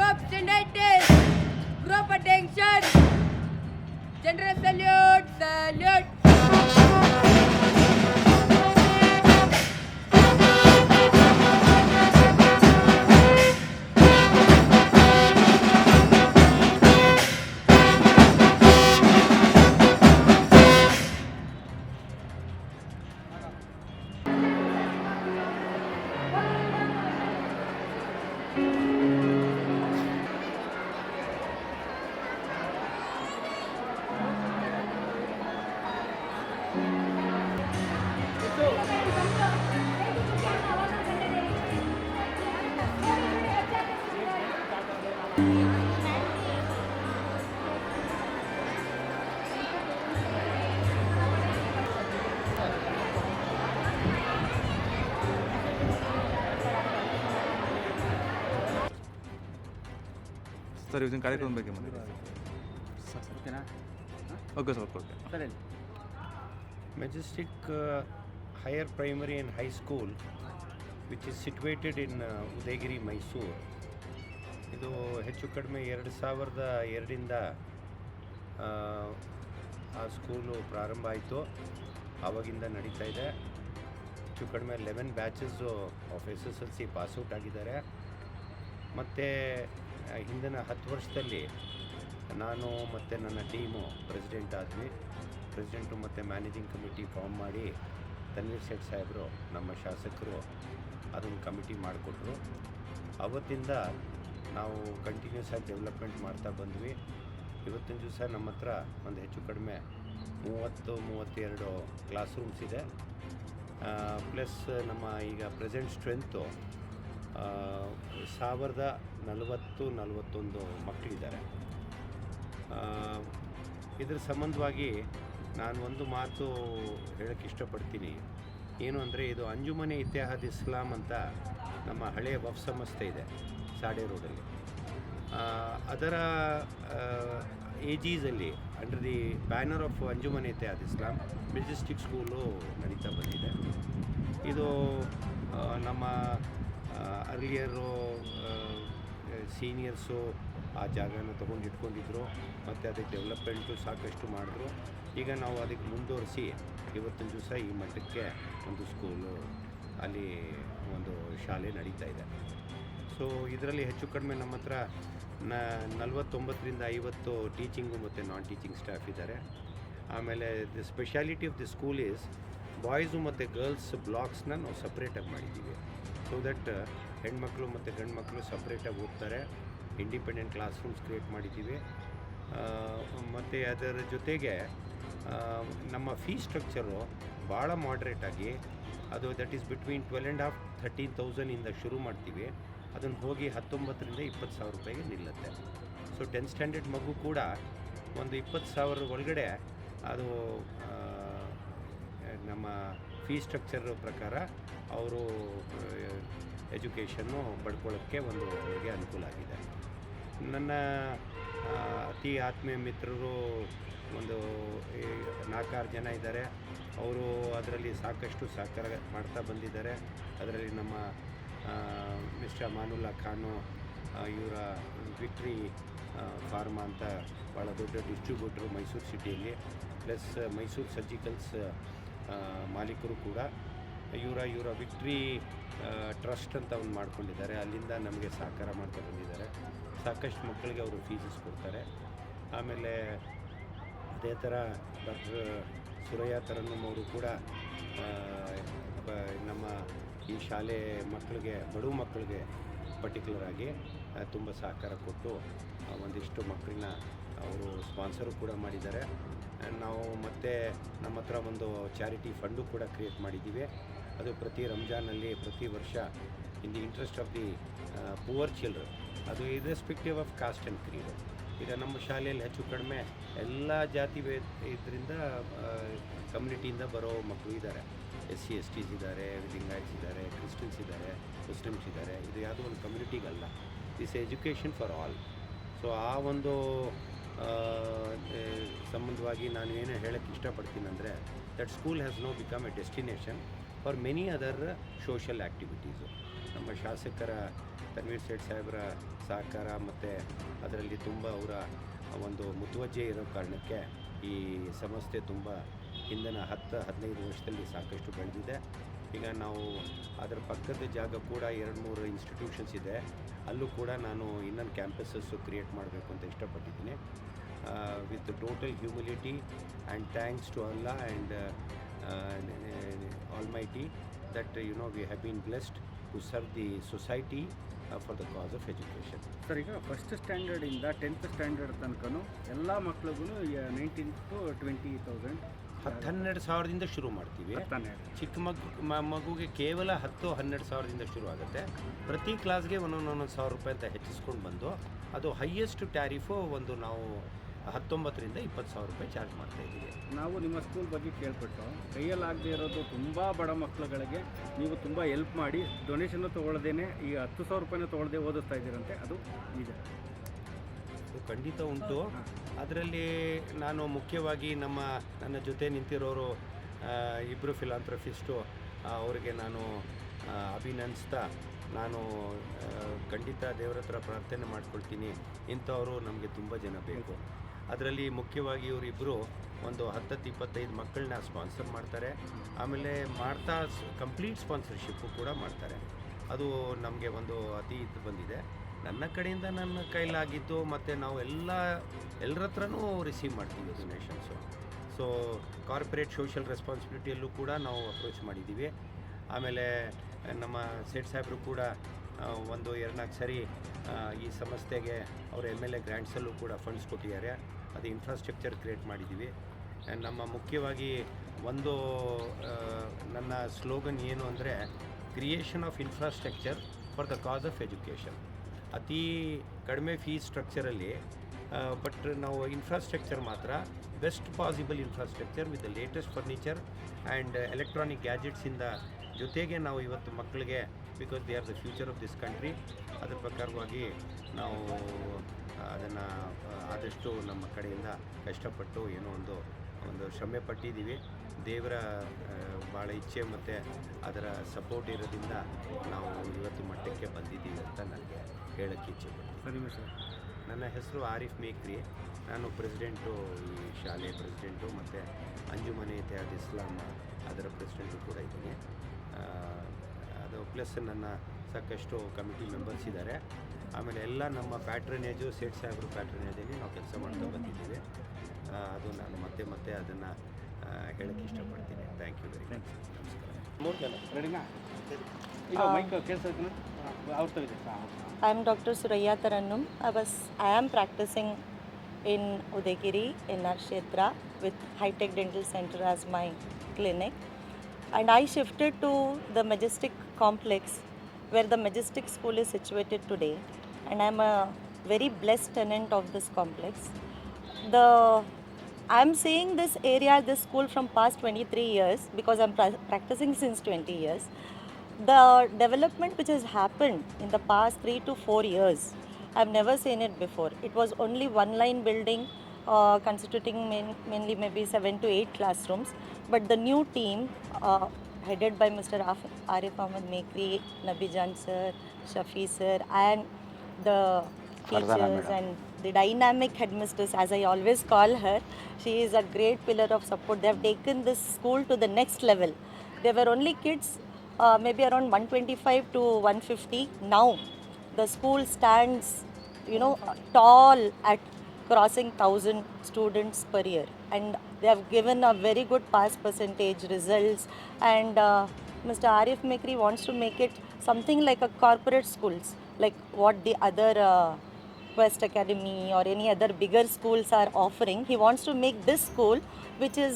obstinate. Group attention. General salute, salute. Sir ಇವತ್ತಿನ ಕಾರ್ಯಕ್ರಮ ಬಗ್ಗೆ ಬಂದಿದೆ ಓಕೆನಾ? ಓಕೆ ಸರ್ ಓಕೆ ಸರಿ. Majestic Higher Primary and High School, which is situated in Udayagiri, Mysore. ಇದು ಹೆಚ್ಚು ಕಡಿಮೆ 2002ರಿಂದ ಆ ಸ್ಕೂಲು ಪ್ರಾರಂಭ ಆಯಿತು. ಆವಾಗಿಂದ ನಡೀತಾ ಇದೆ. ಹೆಚ್ಚು ಕಡಿಮೆ 11 ಬ್ಯಾಚಸ್ಸು ಆಫ್ SSLC ಪಾಸ್ಔಟ್ ಆಗಿದ್ದಾರೆ. ಮತ್ತು ಹಿಂದಿನ 10 ವರ್ಷದಲ್ಲಿ ನಾನು ಮತ್ತು ನನ್ನ ಟೀಮು ಪ್ರೆಸಿಡೆಂಟ್ ಆದ್ವಿ. ಪ್ರೆಸಿಡೆಂಟು ಮತ್ತು ಮ್ಯಾನೇಜಿಂಗ್ ಕಮಿಟಿ ಫಾರ್ಮ್ ಮಾಡಿ ತನ್ವೀರ್ ಸೇಠ್ ಸಾಹೇಬರು ನಮ್ಮ ಶಾಸಕರು ಅದೊಂದು ಕಮಿಟಿ ಮಾಡಿಕೊಟ್ರು. ಅವತ್ತಿಂದ ನಾವು ಕಂಟಿನ್ಯೂಸ್ ಆಗಿ ಡೆವಲಪ್ಮೆಂಟ್ ಮಾಡ್ತಾ ಬಂದ್ವಿ. ಇವತ್ತಿನ ದಿವಸ ನಮ್ಮ ಹತ್ರ ಒಂದು ಹೆಚ್ಚು ಕಡಿಮೆ 30-32 ಕ್ಲಾಸ್ ರೂಮ್ಸ್ ಇದೆ. ಪ್ಲಸ್ ನಮ್ಮ ಈಗ ಪ್ರೆಸೆಂಟ್ ಸ್ಟ್ರೆಂತು 1041 ಮಕ್ಕಳಿದ್ದಾರೆ. ಇದ್ರ ಸಂಬಂಧವಾಗಿ ನಾನು ಒಂದು ಮಾತು ಹೇಳೋಕ್ಕೆ ಇಷ್ಟಪಡ್ತೀನಿ. ಏನು ಅಂದರೆ, ಇದು ಅಂಜುಮನೆ ಇತಿಹಾದ್ ಇಸ್ಲಾಂ ಅಂತ ನಮ್ಮ ಹಳೆಯ ವಫ್ ಸಂಸ್ಥೆ ಇದೆ ಸಾಡೆ ರೋಡಲ್ಲಿ. ಅದರ AGsಲ್ಲಿ under the banner of Anjuman e Ittehad Islam majestic school ನಡೀತಾ ಬಂದಿದೆ. ಇದು ನಮ್ಮ ಅರ್ಲಿಯರು ಸೀನಿಯರ್ಸು ಆ ಜಾಗನ ತೊಗೊಂಡಿಟ್ಕೊಂಡಿದ್ರು ಮತ್ತು ಅದಕ್ಕೆ ಡೆವಲಪ್ಮೆಂಟು ಸಾಕಷ್ಟು ಮಾಡಿದ್ರು. ಈಗ ನಾವು ಅದಕ್ಕೆ ಮುಂದುವರಿಸಿ ಇವತ್ತಿನ ದಿವಸ ಈ ಮಟ್ಟಕ್ಕೆ ಒಂದು ಸ್ಕೂಲು, ಅಲ್ಲಿ ಒಂದು ಶಾಲೆ ನಡೀತಾ ಇದೆ. ಸೊ ಇದರಲ್ಲಿ ಹೆಚ್ಚು ಕಡಿಮೆ ನಮ್ಮ ಹತ್ರ 49ರಿಂದ 50 ಟೀಚಿಂಗು ಮತ್ತು ನಾನ್ ಟೀಚಿಂಗ್ ಸ್ಟಾಫ್ ಇದ್ದಾರೆ. ಆಮೇಲೆ the speciality of the school is boys ಮತ್ತು ಗರ್ಲ್ಸ್ ಬ್ಲಾಕ್ಸ್ನ ನಾವು ಸಪ್ರೇಟಾಗಿ ಮಾಡಿದ್ದೀವಿ. ಸೊ ದಟ್ ಹೆಣ್ಮಕ್ಳು ಮತ್ತು ಗಂಡು ಮಕ್ಕಳು ಸಪ್ರೇಟಾಗಿ ಓದ್ತಾರೆ. ಇಂಡಿಪೆಂಡೆಂಟ್ ಕ್ಲಾಸ್ ರೂಮ್ಸ್ ಕ್ರಿಯೇಟ್ ಮಾಡಿದ್ದೀವಿ. ಮತ್ತು ಅದರ ಜೊತೆಗೆ ನಮ್ಮ ಫೀ ಸ್ಟ್ರಕ್ಚರು ಭಾಳ ಮಾಡ್ರೇಟಾಗಿ, ಅದು ದಟ್ ಈಸ್ ಬಿಟ್ವೀನ್ 12,500-13,000 ಇಂದ ಶುರು ಮಾಡ್ತೀವಿ. ಅದನ್ನು ಹೋಗಿ 19,000ರಿಂದ 20,000 ರೂಪಾಯಿಗೆ ನಿಲ್ಲುತ್ತೆ. ಸೊ 10th ಸ್ಟ್ಯಾಂಡರ್ಡ್ ಮಗು ಕೂಡ ಒಂದು 20,000 ಒಳಗಡೆ ಅದು ನಮ್ಮ ಫೀ ಸ್ಟ್ರಕ್ಚರ್ ಪ್ರಕಾರ ಅವರು ಎಜುಕೇಷನ್ನು ಪಡ್ಕೊಳ್ಳೋಕ್ಕೆ ಒಂದು ಅವರಿಗೆ ಅನುಕೂಲ ಆಗಿದೆ. ನನ್ನ ಅತಿ ಆತ್ಮೀಯ ಮಿತ್ರರು ಒಂದು 4-6 ಜನ ಇದ್ದಾರೆ. ಅವರು ಅದರಲ್ಲಿ ಸಾಕಷ್ಟು ಸಹಕಾರ ಮಾಡ್ತಾ ಬಂದಿದ್ದಾರೆ. ಅದರಲ್ಲಿ ನಮ್ಮ ಮಿಸ್ಟರ್ ಅಮಾನುಲ್ಲಾ ಖಾನು, ಇವರ ವಿಕ್ಟ್ರಿ ಫಾರ್ಮಾ ಅಂತ ಭಾಳ ದೊಡ್ಡ ಡಿಸ್ಟ್ರಿಬ್ಯೂಟ್ರು ಮೈಸೂರು ಸಿಟಿಯಲ್ಲಿ, ಪ್ಲಸ್ ಮೈಸೂರು ಸರ್ಜಿಕಲ್ಸ್ ಮಾಲೀಕರು ಕೂಡ. ಇವರ ವಿಕ್ಟ್ರಿ ಟ್ರಸ್ಟ್ ಅಂತ ಒಂದು ಮಾಡ್ಕೊಂಡಿದ್ದಾರೆ. ಅಲ್ಲಿಂದ ನಮಗೆ ಸಹಕಾರ ಮಾಡ್ತಾ ಬಂದಿದ್ದಾರೆ. ಸಾಕಷ್ಟು ಮಕ್ಕಳಿಗೆ ಅವರು ಫೀಸಸ್ ಕೊಡ್ತಾರೆ. ಆಮೇಲೆ ಅದೇ ಥರ ಡಾಕ್ಟರ್ ಸುರಯ್ಯ ತರನ್ನಂ ಅವರು ಕೂಡ ನಮ್ಮ ಈ ಶಾಲೆ ಮಕ್ಕಳಿಗೆ, ಬಡವ ಮಕ್ಕಳಿಗೆ ಪರ್ಟಿಕ್ಯುಲರ್ ಆಗಿ ತುಂಬ ಸಹಕಾರ ಕೊಟ್ಟು ಒಂದಿಷ್ಟು ಮಕ್ಕಳನ್ನ ಅವರು ಸ್ಪಾನ್ಸರು ಕೂಡ ಮಾಡಿದ್ದಾರೆ. ನಾವು ಮತ್ತೆ ನಮ್ಮ ಹತ್ರ ಒಂದು ಚಾರಿಟಿ ಫಂಡು ಕೂಡ ಕ್ರಿಯೇಟ್ ಮಾಡಿದ್ದೀವಿ. ಅದು ಪ್ರತಿ ರಂಜಾನಲ್ಲಿ ಪ್ರತಿ ವರ್ಷ in the interest of the poor children, ಅದು irrespective of caste and creed. ಈಗ ನಮ್ಮ ಶಾಲೆಯಲ್ಲಿ ಹೆಚ್ಚು ಕಡಿಮೆ ಎಲ್ಲ ಜಾತಿ ಇದರಿಂದ ಕಮ್ಯುನಿಟಿಯಿಂದ ಬರೋ ಮಕ್ಕಳು ಇದ್ದಾರೆ. SC STs ಇದ್ದಾರೆ, ಲಿಂಗಾಯತ್ಸ್ ಇದ್ದಾರೆ, ಕ್ರಿಶ್ಚಿಯನ್ಸ್ ಇದ್ದಾರೆ, ಮುಸ್ಲಿಮ್ಸ್ ಇದ್ದಾರೆ. ಇದು ಯಾವುದೋ ಒಂದು ಕಮ್ಯುನಿಟಿಗಲ್ಲ, this education for all. So ಆ ಒಂದು ಸಂಬಂಧವಾಗಿ ನಾನು ಏನು ಹೇಳೋಕ್ಕೆ ಇಷ್ಟಪಡ್ತೀನಿ ಅಂದರೆ, that school has no become a destination for many other social activities. ನಮ್ಮ ಶಾಸಕರ ತನ್ವೀರ್ ಸೇಠ್ ಸಾಹೇಬರ ಸಹಕಾರ ಮತ್ತು ಅದರಲ್ಲಿ ತುಂಬ ಅವರ ಒಂದು ಮುತುವಜ್ಜೆ ಇರೋ ಕಾರಣಕ್ಕೆ ಈ ಸಂಸ್ಥೆ ತುಂಬ ಹಿಂದಿನ 10-15 ವರ್ಷದಲ್ಲಿ ಸಾಕಷ್ಟು ಬೆಳೆದಿದೆ. ಈಗ ನಾವು ಅದರ ಪಕ್ಕದ ಜಾಗ ಕೂಡ 2-3 ಇನ್ಸ್ಟಿಟ್ಯೂಷನ್ಸ್ ಇದೆ, ಅಲ್ಲೂ ಕೂಡ ನಾನು ಇನ್ನೊಂದು ಕ್ಯಾಂಪಸಸ್ಸು ಕ್ರಿಯೇಟ್ ಮಾಡಬೇಕು ಅಂತ ಇಷ್ಟಪಟ್ಟಿದ್ದೀನಿ. With total humility and thanks to Allah and almighty that we have been blessed to serve the society for the cause of education. Sir, ಈಗ ಫಸ್ಟ್ ಸ್ಟ್ಯಾಂಡರ್ಡಿಂದ 10th ಸ್ಟ್ಯಾಂಡರ್ಡ್ ತನಕನೂ ಎಲ್ಲ ಮಕ್ಳಿಗೂ 19 to 20,000 10-12 ಸಾವಿರದಿಂದ ಶುರು ಮಾಡ್ತೀವಿ. ಚಿಕ್ಕ ಮಗುಗೆ ಕೇವಲ 10-12 ಸಾವಿರದಿಂದ ಶುರು ಆಗುತ್ತೆ. ಪ್ರತಿ ಕ್ಲಾಸ್ಗೆ ಒಂದೊಂದು 1,000 ರೂಪಾಯಿ ಅಂತ ಹೆಚ್ಚಿಸ್ಕೊಂಡು ಬಂದು ಅದು ಹೈಯೆಸ್ಟ್ ಟ್ಯಾರಿಫು ಒಂದು ನಾವು 19ರಿಂದ 20,000 ರೂಪಾಯಿ ಚಾರ್ಜ್ ಮಾಡ್ತಾ ಇದ್ದೀವಿ. ನಾವು ನಿಮ್ಮ ಸ್ಕೂಲ್ ಬಗ್ಗೆ ಕೇಳ್ಬಿಟ್ಟು ಕೈಯಲ್ಲಾಗದೇ ಇರೋದು ತುಂಬ ಬಡ ಮಕ್ಕಳುಗಳಿಗೆ ನೀವು ತುಂಬ ಹೆಲ್ಪ್ ಮಾಡಿ ಡೊನೇಷನ್ನು ತೊಗೊಳ್ದೇನೆ ಈ 10,000 ರೂಪಾಯಿನ ತೊಗೊಳ್ದೆ ಓದಿಸ್ತಾ ಇದ್ದೀರಂತೆ, ಅದು ನಿಜ? ಅದು ಖಂಡಿತ ಉಂಟು. ಅದರಲ್ಲಿ ನಾನು ಮುಖ್ಯವಾಗಿ ನನ್ನ ಜೊತೆ ನಿಂತಿರೋರು ಇಬ್ಬರು ಫಿಲಾಂಥ್ರಫಿಸ್ಟು, ಅವರಿಗೆ ನಾನು ಅಭಿನಂದಿಸ್ತಾ ನಾನು ಖಂಡಿತ ದೇವರ ಹತ್ರ ಪ್ರಾರ್ಥನೆ ಮಾಡ್ಕೊಳ್ತೀನಿ, ಇಂಥವರು ನಮಗೆ ತುಂಬ ಜನ ಬೇಕು. ಅದರಲ್ಲಿ ಮುಖ್ಯವಾಗಿ ಇವರಿಬ್ಬರು ಒಂದು 10-25 ಮಕ್ಕಳನ್ನ ಸ್ಪಾನ್ಸರ್ ಮಾಡ್ತಾರೆ. ಆಮೇಲೆ ಕಂಪ್ಲೀಟ್ ಸ್ಪಾನ್ಸರ್ಶಿಪ್ಪು ಕೂಡ ಮಾಡ್ತಾರೆ. ಅದು ನಮಗೆ ಒಂದು ಅತಿ ಇದು ಬಂದಿದೆ. ನನ್ನ ಕಡೆಯಿಂದ ನನ್ನ ಕೈಲಾಗಿದ್ದು ಮತ್ತು ನಾವು ಎಲ್ಲರ ಹತ್ರನೂ ರಿಸೀವ್ ಮಾಡ್ತೀವಿ ಡೊನೇಷನ್ಸು. ಸೊ ಕಾರ್ಪೊರೇಟ್ ಸೋಷಿಯಲ್ ರೆಸ್ಪಾನ್ಸಿಬಿಲಿಟಿಯಲ್ಲೂ ಕೂಡ ನಾವು ಅಪ್ರೋಚ್ ಮಾಡಿದ್ದೀವಿ. ಆಮೇಲೆ ನಮ್ಮ ಸೇಠ್ ಸಾಹೇಬರು ಕೂಡ 1-2-4 ಸರಿ ಈ ಸಂಸ್ಥೆಗೆ ಅವರ MLA ಗ್ರ್ಯಾಂಟ್ಸಲ್ಲೂ ಕೂಡ ಫಂಡ್ಸ್ ಕೊಟ್ಟಿದ್ದಾರೆ. ಅದು ಇನ್ಫ್ರಾಸ್ಟ್ರಕ್ಚರ್ ಕ್ರಿಯೇಟ್ ಮಾಡಿದ್ದೀವಿ. ನಮ್ಮ ಮುಖ್ಯವಾಗಿ ನನ್ನ ಸ್ಲೋಗನ್ ಏನು ಅಂದರೆ creation of infrastructure for the cause of education. ಅತಿ ಕಡಿಮೆ ಫೀಸ್ ಸ್ಟ್ರಕ್ಚರಲ್ಲಿ ಬಟ್ ನಾವು ಇನ್ಫ್ರಾಸ್ಟ್ರಕ್ಚರ್ ಮಾತ್ರ best possible infrastructure with the latest furniture and electronic ಗ್ಯಾಜೆಟ್ಸಿಂದ ಜೊತೆಗೆ ನಾವು ಇವತ್ತು ಮಕ್ಕಳಿಗೆ, because they are the future of this country, ಅದ್ರ ಪ್ರಕಾರವಾಗಿ ನಾವು ಅದನ್ನು ಆದಷ್ಟು ನಮ್ಮ ಕಡೆಯಿಂದ ಕಷ್ಟಪಟ್ಟು ಏನೋ ಒಂದು ಶ್ರಮೆ ಪಟ್ಟಿದ್ದೀವಿ. ದೇವರ ಭಾಳ ಇಚ್ಛೆ ಮತ್ತು ಅದರ ಸಪೋರ್ಟ್ ಇರೋದ್ರಿಂದ ನಾವು ಇವತ್ತು ಮಟ್ಟಕ್ಕೆ ಬಂದಿದ್ದೀವಿ ಅಂತ ನನಗೆ ಹೇಳೋಕ್ಕೆ ಇಚ್ಛೆ ಪಡ್ತೀನಿ. ಸರ್, ನನ್ನ ಹೆಸರು ಆರಿಫ್ ಮೇಕ್ರಿ. ನಾನು ಪ್ರೆಸಿಡೆಂಟು, ಈ ಶಾಲೆ ಪ್ರೆಸಿಡೆಂಟು ಮತ್ತು ಅಂಜುಮನೆ ಇತಿಹಾದ್ ಇಸ್ಲಾಂ ಅದರ ಪ್ರೆಸಿಡೆಂಟು ಕೂಡ ಇದ್ದೀನಿ. ಅದು ಪ್ಲಸ್ ನನ್ನ ಸಾಕಷ್ಟು ಕಮಿಟಿ ಮೆಂಬರ್ಸ್ ಇದ್ದಾರೆ. ಆಮೇಲೆ ಎಲ್ಲ ನಮ್ಮ ಪ್ಯಾಟ್ರನೇಜು ಸೇಠ್ ಸಾಹೇಬರು ಪ್ಯಾಟ್ರನೇಜಲ್ಲಿ ನಾವು ಕೆಲಸ ಮಾಡ್ತಾ ಬಂದಿದ್ದೀವಿ. ಅದು ನಾನು ಮತ್ತೆ ಅದನ್ನು ಹೇಳೋಕ್ಕೆ ಇಷ್ಟಪಡ್ತೀನಿ. Thank you very much. ನಮಸ್ಕಾರ. 3 ಜನ ರೆಡಿನಾ? ಈಗ ಮೈಕ್ ಕೇಳಿಸೋದನ್ನ ಅವ್ರು ತೆಗೆದು. I am Dr. Suraya Tarannum. I am practicing in Udayagiri in our Kshetra with High Tech Dental Center as my clinic. And I shifted to the Majestic complex where the Majestic school is situated today. And I am a very blessed tenant of this complex. I am seeing this area, this school from past 23 years because I am practicing since 20 years. The development which has happened in the past 3 to 4 years, I have never seen it before. It was only one line building constituting mainly maybe 7 to 8 classrooms. But the new team headed by Mr. Arif Ahmed Mekri, Nabijan sir, Shafi sir and the teachers and the dynamic headmistress, as I always call her, she is a great pillar of support. They have taken this school to the next level. There were only kids maybe around 125 to 150. Now the school stands, tall at crossing 1,000 students per year, and they have given a very good pass percentage results. And Mr. Arif Mekri wants to make it something like a corporate schools, like what the other Quest Academy or any other bigger schools are offering. He wants to make this school, which is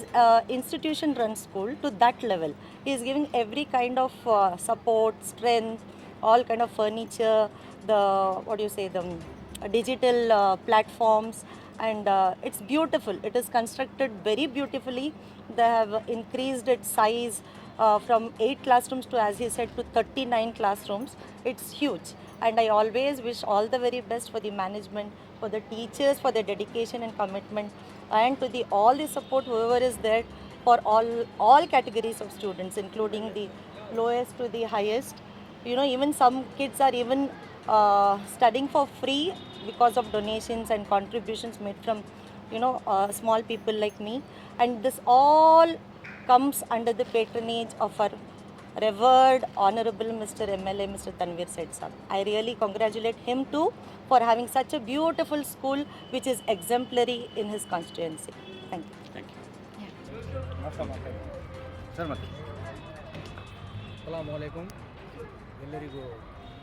institution run school, to that level. He is giving every kind of support, strength, all kind of furniture, the digital platforms, and it's beautiful. It is constructed very beautifully. They have increased its size from 8 classrooms to, as he said, to 39 classrooms. It's huge. And I always wish all the very best for the management, for the teachers, for their dedication and commitment, and to all the support whoever is there for all categories of students, including the lowest to the highest. Even some kids are even studying for free because of donations and contributions made from small people like me, and this all comes under the patronage of our revered honorable Mr. MLA Mr. Tanveer Seth sir. I really congratulate him too for having such a beautiful school which is exemplary in his constituency. Thank you. Thank you. Sir ಮತ್ತೆ ಅಸ್ಸಲಾಮ್ ವಲೈಕುಮ್, ಎಲ್ಲರಿಗೂ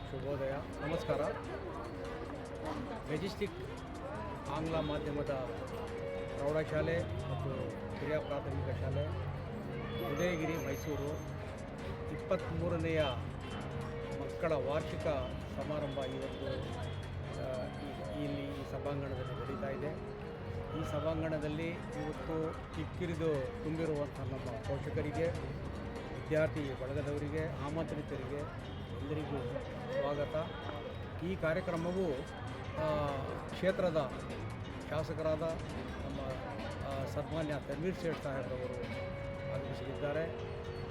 ಶುಭೋದಯ, ನಮಸ್ಕಾರ. Majestic ಆಂಗ್ಲ ಮಾಧ್ಯಮದ ಪ್ರೌಢಶಾಲೆ ಮತ್ತು ಹಿರಿಯ ಪ್ರಾಥಮಿಕ ಶಾಲೆ ಉದಯಗಿರಿ ಮೈಸೂರು 23ನೆಯ ಮಕ್ಕಳ ವಾರ್ಷಿಕ ಸಮಾರಂಭ ಇವತ್ತು ಇಲ್ಲಿ ಈ ಸಭಾಂಗಣದಲ್ಲಿ ನಡೀತಾ ಇದೆ. ಈ ಸಭಾಂಗಣದಲ್ಲಿ ಇವತ್ತು ಕಿಕ್ಕಿರಿದು ತುಂಬಿರುವಂಥ ನಮ್ಮ ಪೋಷಕರಿಗೆ, ವಿದ್ಯಾರ್ಥಿ ಬಳಗದವರಿಗೆ, ಆಮಂತ್ರಿತರಿಗೆ ಎಲ್ಲರಿಗೂ ಸ್ವಾಗತ. ಈ ಕಾರ್ಯಕ್ರಮವು ಕ್ಷೇತ್ರದ ಶಾಸಕರಾದ ನಮ್ಮ ಸನ್ಮಾನ್ಯ ತನ್ವೀರ್ ಸೇಠ್ ಸಾಹೇಬ್ರವರು ಆಗಮಿಸಲಿದ್ದಾರೆ.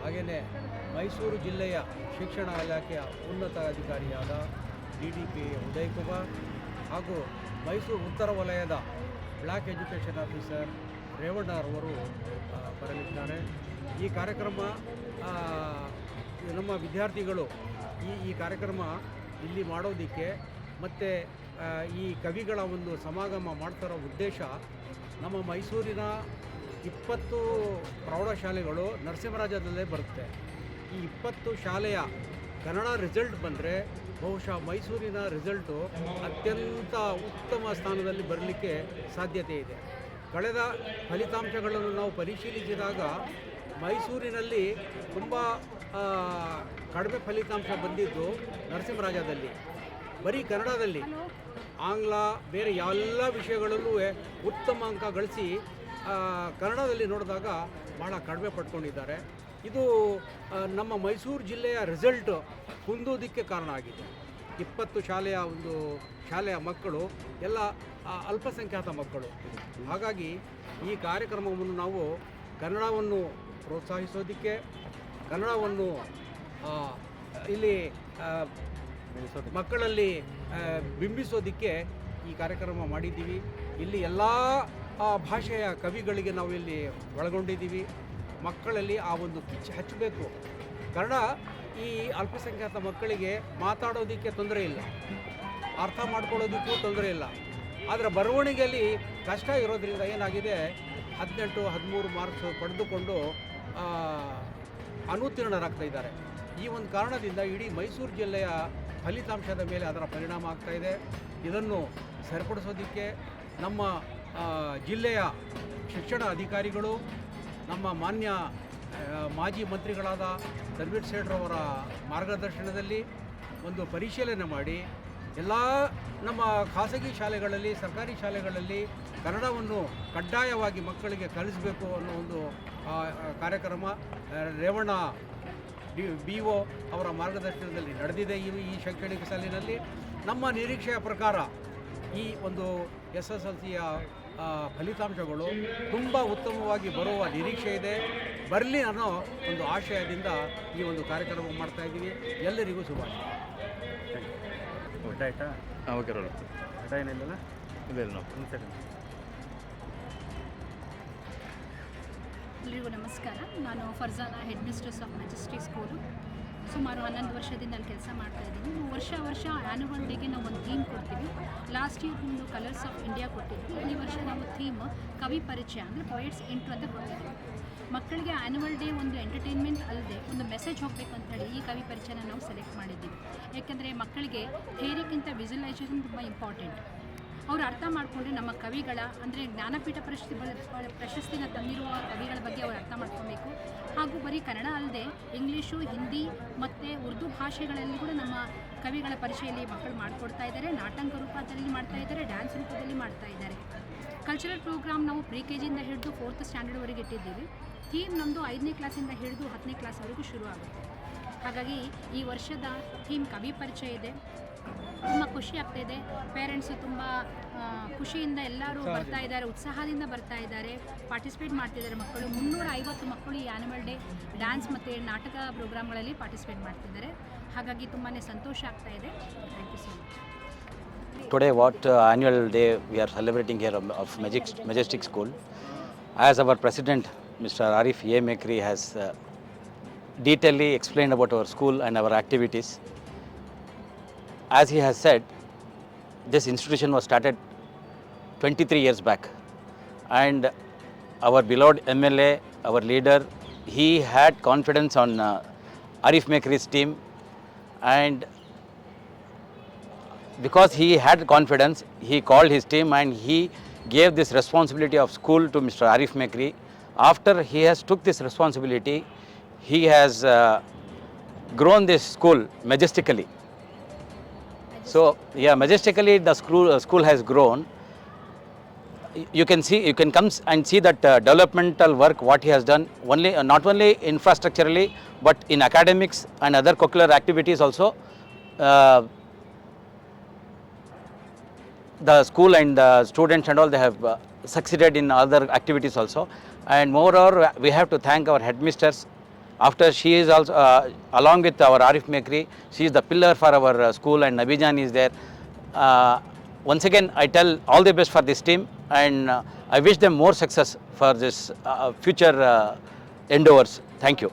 ಹಾಗೆಯೇ ಮೈಸೂರು ಜಿಲ್ಲೆಯ ಶಿಕ್ಷಣ ಇಲಾಖೆಯ ಉನ್ನತ ಅಧಿಕಾರಿಯಾದ DDP ಉದಯ್ ಕುಮಾರ್ ಹಾಗೂ ಮೈಸೂರು ಉತ್ತರ ವಲಯದ ಬ್ಲಾಕ್ ಎಜುಕೇಷನ್ ಆಫೀಸರ್ ರೇವಣ್ಣರವರು ಬರಲಿದ್ದಾರೆ. ಈ ಕಾರ್ಯಕ್ರಮ ನಮ್ಮ ವಿದ್ಯಾರ್ಥಿಗಳು ಈ ಕಾರ್ಯಕ್ರಮ ಇಲ್ಲಿ ಮಾಡೋದಕ್ಕೆ ಮತ್ತು ಈ ಕವಿಗಳ ಒಂದು ಸಮಾಗಮ ಮಾಡ್ತಿರೋ ಉದ್ದೇಶ, ನಮ್ಮ ಮೈಸೂರಿನ 20 ಪ್ರೌಢಶಾಲೆಗಳು ನರಸಿಂಹರಾಜದಲ್ಲೇ ಬರುತ್ತೆ. ಈ 20 ಶಾಲೆಯ ಕನ್ನಡ ರಿಸಲ್ಟ್ ಬಂದರೆ ಬಹುಶಃ ಮೈಸೂರಿನ ರಿಸಲ್ಟು ಅತ್ಯಂತ ಉತ್ತಮ ಸ್ಥಾನದಲ್ಲಿ ಬರಲಿಕ್ಕೆ ಸಾಧ್ಯತೆ ಇದೆ. ಕಳೆದ ಫಲಿತಾಂಶಗಳನ್ನು ನಾವು ಪರಿಶೀಲಿಸಿದಾಗ ಮೈಸೂರಿನಲ್ಲಿ ತುಂಬ ಕಡಿಮೆ ಫಲಿತಾಂಶ ಬಂದಿದ್ದು ನರಸಿಂಹರಾಜದಲ್ಲಿ. ಬರೀ ಕನ್ನಡದಲ್ಲಿ, ಆಂಗ್ಲ ಬೇರೆ ಎಲ್ಲ ವಿಷಯಗಳಲ್ಲೂ ಉತ್ತಮ ಅಂಕ ಗಳಿಸಿ ಕನ್ನಡದಲ್ಲಿ ನೋಡಿದಾಗ ಭಾಳ ಕಡಿಮೆ ಪಡ್ಕೊಂಡಿದ್ದಾರೆ. ಇದು ನಮ್ಮ ಮೈಸೂರು ಜಿಲ್ಲೆಯ ರಿಸಲ್ಟ್ ಕುಂದೋದಕ್ಕೆ ಕಾರಣ ಆಗಿದೆ. 20 ಶಾಲೆಯ ಮಕ್ಕಳು ಎಲ್ಲ ಅಲ್ಪಸಂಖ್ಯಾತ ಮಕ್ಕಳು. ಹಾಗಾಗಿ ಈ ಕಾರ್ಯಕ್ರಮವನ್ನು ನಾವು ಕನ್ನಡವನ್ನು ಪ್ರೋತ್ಸಾಹಿಸೋದಕ್ಕೆ, ಕನ್ನಡವನ್ನು ಇಲ್ಲಿ ಮಕ್ಕಳಲ್ಲಿ ಬಿಂಬಿಸೋದಕ್ಕೆ ಈ ಕಾರ್ಯಕ್ರಮ ಮಾಡಿದ್ದೀವಿ. ಇಲ್ಲಿ ಎಲ್ಲ ಭಾಷೆಯ ಕವಿಗಳಿಗೆ ನಾವು ಇಲ್ಲಿ ಒಳಗೊಂಡಿದ್ದೀವಿ. ಮಕ್ಕಳಲ್ಲಿ ಆ ಒಂದು ಕಿಚ್ಚು ಹಚ್ಚಬೇಕು. ಕನ್ನಡ ಈ ಅಲ್ಪಸಂಖ್ಯಾತ ಮಕ್ಕಳಿಗೆ ಮಾತಾಡೋದಕ್ಕೆ ತೊಂದರೆ ಇಲ್ಲ, ಅರ್ಥ ಮಾಡ್ಕೊಳ್ಳೋದಕ್ಕೂ ತೊಂದರೆ ಇಲ್ಲ. ಆದರೆ ಬರವಣಿಗೆಯಲ್ಲಿ ಕಷ್ಟ ಇರೋದ್ರಿಂದ ಏನಾಗಿದೆ, 18-13 ಮಾರ್ಕ್ಸ್ ಪಡೆದುಕೊಂಡು ಅನುತ್ತೀರ್ಣರಾಗ್ತಾ ಇದ್ದಾರೆ. ಈ ಒಂದು ಕಾರಣದಿಂದ ಇಡೀ ಮೈಸೂರು ಜಿಲ್ಲೆಯ ಫಲಿತಾಂಶದ ಮೇಲೆ ಅದರ ಪರಿಣಾಮ ಆಗ್ತಾಯಿದೆ. ಇದನ್ನು ಸರಿಪಡಿಸೋದಕ್ಕೆ ನಮ್ಮ ಜಿಲ್ಲೆಯ ಶಿಕ್ಷಣ ಅಧಿಕಾರಿಗಳು, ನಮ್ಮ ಮಾನ್ಯ ಮಾಜಿ ಮಂತ್ರಿಗಳಾದ ತನ್ವೀರ್ ಸೇಠ್ರವರ ಮಾರ್ಗದರ್ಶನದಲ್ಲಿ ಒಂದು ಪರಿಶೀಲನೆ ಮಾಡಿ ಎಲ್ಲ ನಮ್ಮ ಖಾಸಗಿ ಶಾಲೆಗಳಲ್ಲಿ, ಸರ್ಕಾರಿ ಶಾಲೆಗಳಲ್ಲಿ ಕನ್ನಡವನ್ನು ಕಡ್ಡಾಯವಾಗಿ ಮಕ್ಕಳಿಗೆ ಕಲಿಸಬೇಕು ಅನ್ನೋ ಒಂದು ಕಾರ್ಯಕ್ರಮ ರೇವಣ್ಣ BO ಅವರ ಮಾರ್ಗದರ್ಶನದಲ್ಲಿ ನಡೆದಿದೆ. ಈ ಶೈಕ್ಷಣಿಕ ಸಾಲಿನಲ್ಲಿ ನಮ್ಮ ನಿರೀಕ್ಷೆಯ ಪ್ರಕಾರ ಈ ಒಂದು SSLCಯ ಫಲಿತಾಂಶಗಳು ತುಂಬ ಉತ್ತಮವಾಗಿ ಬರುವ ನಿರೀಕ್ಷೆ ಇದೆ. ಬರಲಿ ಅನ್ನೋ ಒಂದು ಆಶಯದಿಂದ ಈ ಒಂದು ಕಾರ್ಯಕ್ರಮ ಮಾಡ್ತಾಯಿದ್ದೀವಿ. ಎಲ್ಲರಿಗೂ ಶುಭಾಶಯ. ಊಟ ಆಯಿತಾ? ಹಾಂ, ಓಕೆ ರೋಲ್. ಊಟ ಏನಿಲ್ಲಲ್ಲ? ಇಲ್ಲ ನಾವು ಒಂದು ಸೆಕೆಂಡ್. ಎಲ್ಲರಿಗೂ ನಮಸ್ಕಾರ. ನಾನು Farzana, head mistress of majestic school. ಸುಮಾರು 11 ವರ್ಷದಿಂದ ನಾನು ಕೆಲಸ ಮಾಡ್ತಾಯಿದ್ದೀನಿ. ವರ್ಷ ಆ್ಯನ್ಯುವಲ್ ಡೇಗೆ ನಾವು ಒಂದು ಥೀಮ್ ಕೊಡ್ತೀವಿ. ಲಾಸ್ಟ್ ಇಯರ್ ಒಂದು ಕಲರ್ಸ್ ಆಫ್ ಇಂಡಿಯಾ ಕೊಟ್ಟಿದ್ವಿ. ಈ ವರ್ಷ ನಾವು ಥೀಮ್ ಕವಿ ಪರಿಚಯ ಅಂದರೆ ಪೊಯೆಟ್ಸ್ ಇಂಟು ಅಂತ ಕೊಡ್ತೀವಿ. ಮಕ್ಕಳಿಗೆ ಆ್ಯನ್ಯುವಲ್ ಡೇ ಒಂದು ಎಂಟರ್ಟೈನ್ಮೆಂಟ್ ಅಲ್ಲದೆ ಒಂದು ಮೆಸೇಜ್ ಹೋಗಬೇಕು ಅಂತ ಹೇಳಿ ಈ ಕವಿ ಪರಿಚಯನ ನಾವು ಸೆಲೆಕ್ಟ್ ಮಾಡಿದ್ದೀವಿ. ಯಾಕೆಂದರೆ ಮಕ್ಕಳಿಗೆ ಥಿಯರಿಗಿಂತ ವಿಜುವಲೈಸೇಷನ್ ತುಂಬ ಇಂಪಾರ್ಟೆಂಟ್. ಅವರು ಅರ್ಥ ಮಾಡಿಕೊಂಡ್ರೆ ನಮ್ಮ ಕವಿಗಳ ಅಂದರೆ ಜ್ಞಾನಪೀಠ ಪ್ರಶಸ್ತಿನ ತಂದಿರುವ ಕವಿಗಳ ಬಗ್ಗೆ ಅವರು ಅರ್ಥ ಮಾಡ್ಕೊಬೇಕು. ಹಾಗೂ ಬರೀ ಕನ್ನಡ ಅಲ್ಲದೆ ಇಂಗ್ಲೀಷು, ಹಿಂದಿ ಮತ್ತು ಉರ್ದು ಭಾಷೆಗಳಲ್ಲಿ ಕೂಡ ನಮ್ಮ ಕವಿಗಳ ಪರಿಚಯಲ್ಲಿ ಮಕ್ಕಳು ಮಾಡಿಕೊಡ್ತಾ ಇದ್ದಾರೆ. ನಾಟಕ ರೂಪದಲ್ಲಿ ಮಾಡ್ತಾ ಇದ್ದಾರೆ, ಡ್ಯಾನ್ಸ್ ರೂಪದಲ್ಲಿ ಮಾಡ್ತಾ ಇದ್ದಾರೆ. ಕಲ್ಚರಲ್ ಪ್ರೋಗ್ರಾಮ್ ನಾವು ಪ್ರಿ-KGಯಿಂದ ಹಿಡಿದು 4th ಸ್ಟ್ಯಾಂಡರ್ಡ್ವರೆಗೆ ಇಟ್ಟಿದ್ದೀವಿ. ಥೀಮ್ ನಮ್ಮದು 5ನೇ ಕ್ಲಾಸಿಂದ ಹಿಡಿದು 10ನೇ ಕ್ಲಾಸ್ವರೆಗೂ ಶುರು ಆಗುತ್ತೆ. ಹಾಗಾಗಿ ಈ ವರ್ಷದ ಥೀಮ್ ಕವಿ ಪರಿಚಯ ಇದೆ. ತುಂಬ ಖುಷಿ ಆಗ್ತಾಯಿದೆ. ಪೇರೆಂಟ್ಸು ತುಂಬ ಖುಷಿಯಿಂದ ಎಲ್ಲರೂ ಬರ್ತಾ ಇದ್ದಾರೆ, ಉತ್ಸಾಹದಿಂದ ಬರ್ತಾ ಇದ್ದಾರೆ, ಪಾರ್ಟಿಸಿಪೇಟ್ ಮಾಡ್ತಿದ್ದಾರೆ. ಮಕ್ಕಳು 350 ಮಕ್ಕಳು ಈ ಆ್ಯನ್ಯುವಲ್ ಡೇ ಡ್ಯಾನ್ಸ್ ಮತ್ತು ನಾಟಕ ಪ್ರೋಗ್ರಾಮ್ಗಳಲ್ಲಿ ಪಾರ್ಟಿಸಿಪೇಟ್ ಮಾಡ್ತಿದ್ದಾರೆ. ಹಾಗಾಗಿ ತುಂಬಾ ಸಂತೋಷ ಆಗ್ತಾ ಇದೆ. Thank you so much. Today, what annual day we are celebrating here of Majestic School. As our president, Mr. Arif A. Mekri, has detailedly explained about our school and our activities. As he has said, this institution was started 23 years back, and our beloved MLA, our leader, he had confidence on Arif Mekri's team, and because he had confidence, he called his team and he gave this responsibility of school to Mr. Arif Mekri. After he has took this responsibility, he has grown this school majestically. So yeah, majestically the school has grown. You can see, you can come and see that developmental work what he has done, only not only infrastructurally but in academics and other curricular activities also. The school and the students and all, they have succeeded in other activities also. And moreover, we have to thank our headmistress. After she is also along with our Arif Mekri, she is the pillar for our school, and Nabijan is there. Once again, I tell all the best for this team, and I wish them more success for this future endeavors. Thank you.